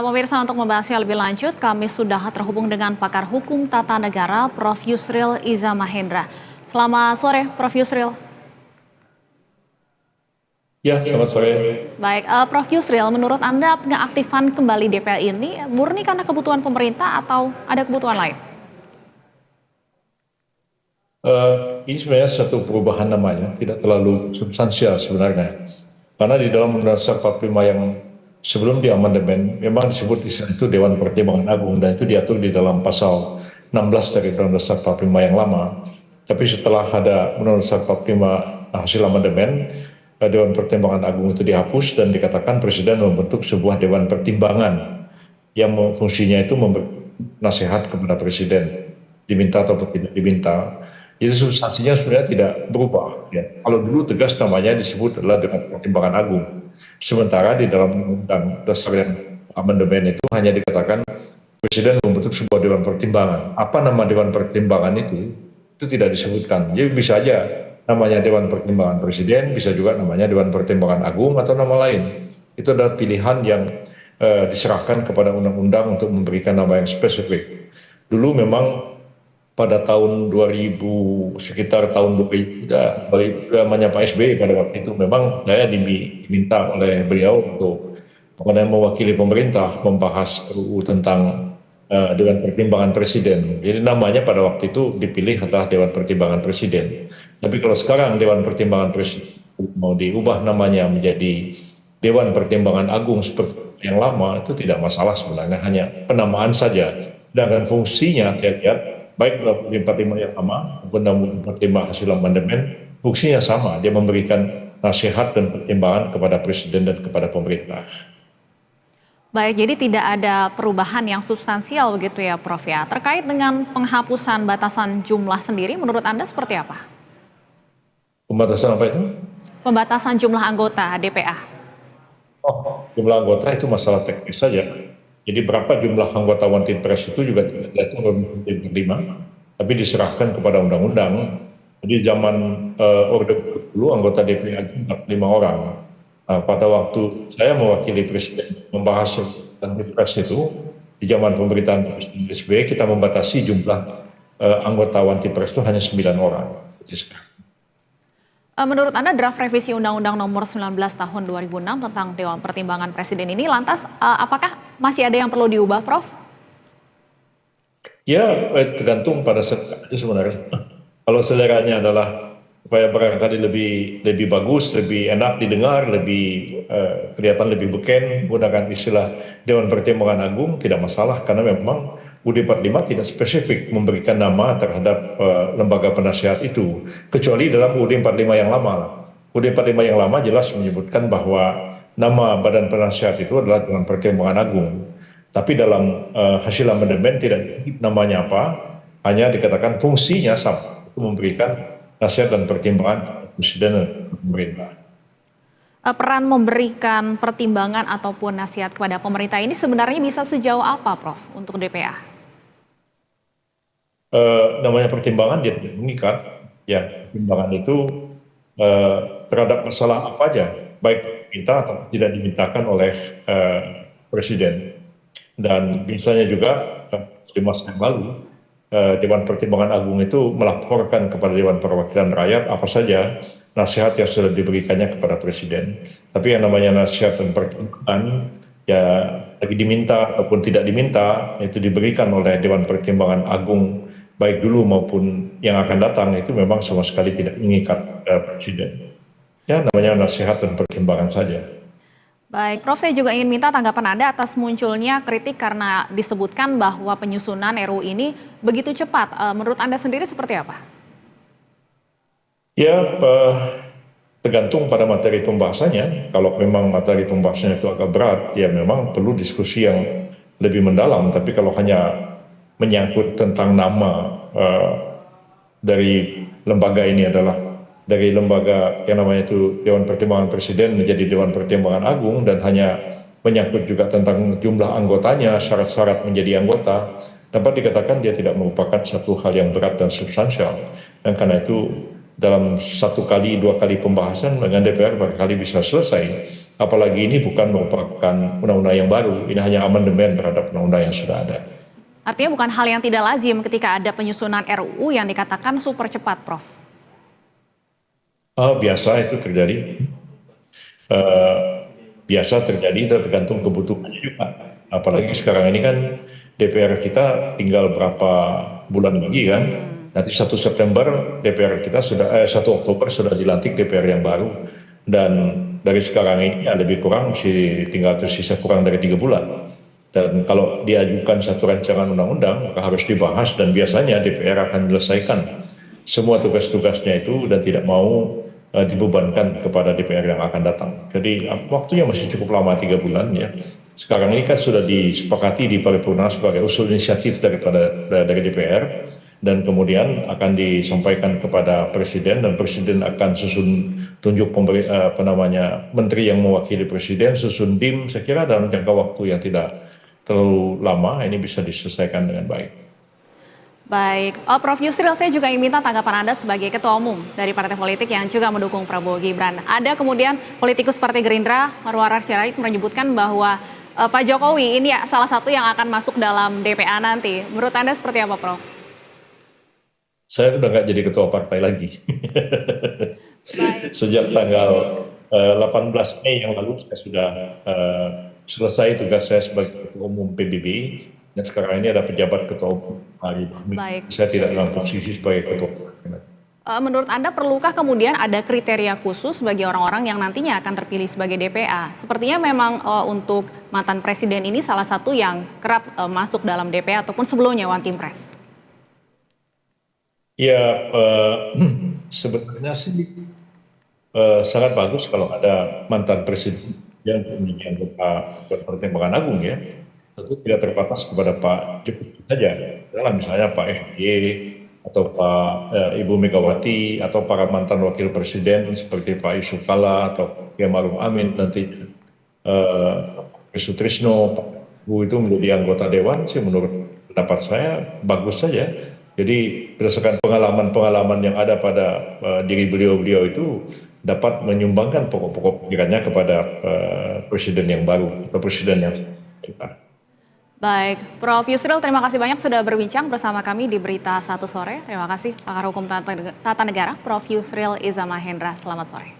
Pemirsa, untuk membahasnya lebih lanjut, kami sudah terhubung dengan pakar hukum tata negara Prof. Yusril Iza Mahendra. Selamat sore, Prof. Yusril. Ya, selamat sore. Baik, Prof. Yusril, menurut Anda pengaktifan kembali DPR ini murni karena kebutuhan pemerintah atau ada kebutuhan lain? Ini sebenarnya satu perubahan namanya, tidak terlalu substansial sebenarnya. Karena di dalam Undang-Undang Dasar 45 yang sebelum diamandemen, memang disebut istilah itu Dewan Pertimbangan Agung, dan itu diatur di dalam pasal 16 dari Undang-Undang Dasar 45 yang lama. Tapi setelah ada Undang-Undang Dasar 45 hasil amandemen, Dewan Pertimbangan Agung itu dihapus dan dikatakan Presiden membentuk sebuah Dewan Pertimbangan yang fungsinya itu memberi nasihat kepada Presiden, diminta atau tidak diminta. Jadi substansinya sebenarnya tidak berubah. Ya. Kalau dulu tegas namanya disebut adalah Dewan Pertimbangan Agung. Sementara di dalam Undang Dasar yang amandemen itu hanya dikatakan Presiden membentuk sebuah Dewan Pertimbangan. Apa nama Dewan Pertimbangan itu tidak disebutkan. Jadi bisa aja namanya Dewan Pertimbangan Presiden, bisa juga namanya Dewan Pertimbangan Agung atau nama lain. Itu adalah pilihan yang diserahkan kepada undang-undang untuk memberikan nama yang spesifik. Dulu memang pada tahun 2000, sekitar tahun 2000, namanya Pak SBY pada waktu itu memang saya diminta oleh beliau untuk mewakili pemerintah membahas RUU tentang Dewan Pertimbangan Presiden. Jadi namanya pada waktu itu dipilih adalah Dewan Pertimbangan Presiden. Tapi kalau sekarang Dewan Pertimbangan Presiden mau diubah namanya menjadi Dewan Pertimbangan Agung seperti yang lama, itu tidak masalah sebenarnya, hanya penamaan saja. Sedangkan fungsinya saya lihat baik dalam 45 yang lama maupun dalam 45 hasil amandemen, fungsinya sama, dia memberikan nasihat dan pertimbangan kepada Presiden dan kepada pemerintah. Baik, jadi tidak ada perubahan yang substansial begitu ya, Prof. ya. Terkait dengan penghapusan batasan jumlah sendiri, menurut Anda seperti apa? Pembatasan apa itu? Pembatasan jumlah anggota DPA. Oh, jumlah anggota itu masalah teknis saja. Jadi berapa jumlah anggota One Team Press itu juga tidak diatur oleh 5, tapi diserahkan kepada undang-undang. Jadi zaman Orde dulu anggota DPR itu 45 orang. Nah, pada waktu saya mewakili Presiden membahas One Team Press itu, di zaman pemerintahan Presiden SBY kita membatasi jumlah anggota One Team Press itu hanya 9 orang. Menurut Anda draft revisi Undang-Undang Nomor 19 Tahun 2006 tentang Dewan Pertimbangan Presiden ini lantas apakah masih ada yang perlu diubah, Prof? Ya, tergantung pada selera sebenarnya. Kalau seleranya adalah supaya barangkali lebih bagus, lebih enak didengar, lebih kelihatan lebih beken, menggunakan istilah Dewan Pertimbangan Agung, tidak masalah karena memang UUD 45 tidak spesifik memberikan nama terhadap lembaga penasihat itu, kecuali dalam UUD 45 yang lama. UUD 45 yang lama jelas menyebutkan bahwa nama badan penasihat itu adalah Dewan Pertimbangan Agung. Tapi dalam hasil amandemen tidak namanya apa, hanya dikatakan fungsinya sama, itu memberikan nasihat dan pertimbangan kepada Presiden dan pemerintah. Peran memberikan pertimbangan ataupun nasihat kepada pemerintah ini sebenarnya bisa sejauh apa, Prof, untuk DPA? Namanya pertimbangan dia tidak mengikat, ya pertimbangan itu terhadap masalah apa aja, baik diminta atau tidak dimintakan oleh Presiden. Dan biasanya juga di masa yang lalu Dewan Pertimbangan Agung itu melaporkan kepada Dewan Perwakilan Rakyat apa saja nasihat yang sudah diberikannya kepada Presiden. Tapi yang namanya nasihat dan pertimbangan ya lagi diminta ataupun tidak diminta itu diberikan oleh Dewan Pertimbangan Agung baik dulu maupun yang akan datang, itu memang sama sekali tidak mengikat Presiden. Ya namanya nasihat dan pertimbangan saja. Baik, Prof, saya juga ingin minta tanggapan Anda atas munculnya kritik karena disebutkan bahwa penyusunan RUU ini begitu cepat. Menurut Anda sendiri seperti apa? Ya, tergantung pada materi pembahasannya. Kalau memang materi pembahasannya itu agak berat, ya memang perlu diskusi yang lebih mendalam. Tapi kalau hanya menyangkut tentang nama dari lembaga ini adalah dari lembaga yang namanya itu Dewan Pertimbangan Presiden menjadi Dewan Pertimbangan Agung, dan hanya menyangkut juga tentang jumlah anggotanya, syarat-syarat menjadi anggota, dapat dikatakan dia tidak merupakan satu hal yang berat dan substansial. Dan karena itu dalam 1 kali 2 kali pembahasan dengan DPR barangkali bisa selesai. Apalagi ini bukan merupakan undang-undang yang baru, ini hanya amandemen terhadap undang-undang yang sudah ada. Artinya bukan hal yang tidak lazim ketika ada penyusunan RUU yang dikatakan super cepat, Prof. Biasa itu terjadi. Eh, Biasa terjadi dan tergantung kebutuhannya juga. Apalagi sekarang ini kan DPR kita tinggal berapa bulan lagi kan. Nanti 1 September DPR kita sudah 1 Oktober sudah dilantik DPR yang baru, dan dari sekarang ini ya lebih kurang tinggal tersisa kurang dari 3 bulan. Dan kalau diajukan satu rancangan undang-undang maka harus dibahas, dan biasanya DPR akan menyelesaikan semua tugas-tugasnya itu dan tidak mau dibebankan kepada DPR yang akan datang. Jadi waktunya masih cukup lama, 3 bulan ya. Sekarang ini kan sudah disepakati di paripurna sebagai usul inisiatif dari DPR, dan kemudian akan disampaikan kepada Presiden, dan Presiden akan susun tunjuk menteri yang mewakili Presiden, susun DIM. Saya kira dalam jangka waktu yang tidak terlalu lama ini bisa diselesaikan dengan baik. Baik, Prof. Yusril, saya juga ingin minta tanggapan Anda sebagai Ketua Umum dari partai politik yang juga mendukung Prabowo Gibran. Ada kemudian politikus Partai Gerindra, Marwarar Sirait, menyebutkan bahwa Pak Jokowi ini ya salah satu yang akan masuk dalam DPA nanti. Menurut Anda seperti apa, Prof? Saya udah nggak jadi ketua partai lagi. Baik. Sejak tanggal 18 Mei yang lalu saya sudah selesai tugas saya sebagai Ketua Umum PBB, dan sekarang ini ada pejabat Ketua Umum hari ini. Baik. Saya tidak dalam posisi sebagai Ketua Umum. Menurut Anda perlukah kemudian ada kriteria khusus bagi orang-orang yang nantinya akan terpilih sebagai DPA? Sepertinya memang untuk mantan presiden ini salah satu yang kerap masuk dalam DPA ataupun sebelumnya One Team Press. Ya, sebenarnya sih sangat bagus kalau ada mantan presiden yang menjadi anggota Pertimbangan Agung ya. Tentu tidak terbatas kepada Pak Jokowi saja. Adalah misalnya Pak SBY atau Ibu Megawati atau para mantan wakil presiden seperti Pak Yusuf Kala atau Kiai Ma'ruf Amin, nanti Pak Sutrisno, Pak Bu itu menjadi anggota dewan sih, menurut pendapat saya bagus saja. Jadi berdasarkan pengalaman-pengalaman yang ada pada diri beliau-beliau itu dapat menyumbangkan pokok-pokok pikirannya kepada presiden yang baru atau presiden yang kita. Baik, Prof. Yusril, terima kasih banyak sudah berbincang bersama kami di Berita Satu Sore. Terima kasih, pakar hukum tata negara, Prof. Yusril Iza Mahendra. Selamat sore.